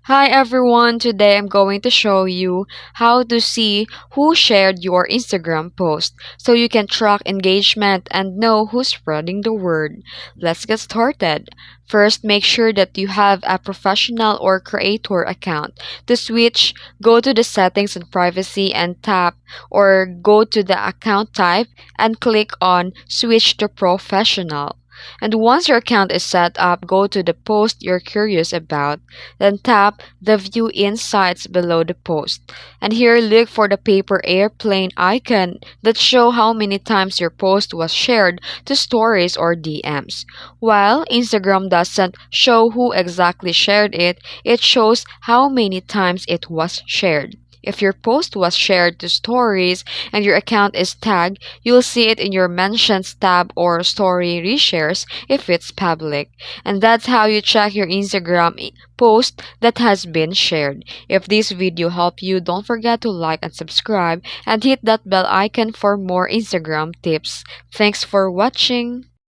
Hi everyone, today I'm going to show you how to see who shared your Instagram post so you can track engagement and know who's spreading the word. Let's get started. First, make sure that you have a professional or creator account. To switch, go to the settings and privacy and tap or go to the account type and click on switch to professional. And once your account is set up, go to the post you're curious about, then tap the View Insights below the post. And here look for the paper airplane icon that show how many times your post was shared to stories or DMs. While Instagram doesn't show who exactly shared it, it shows how many times it was shared. If your post was shared to stories and your account is tagged, you'll see it in your mentions tab or story reshares if it's public. And that's how you check your Instagram post that has been shared. If this video helped you, don't forget to like and subscribe and hit that bell icon for more Instagram tips. Thanks for watching.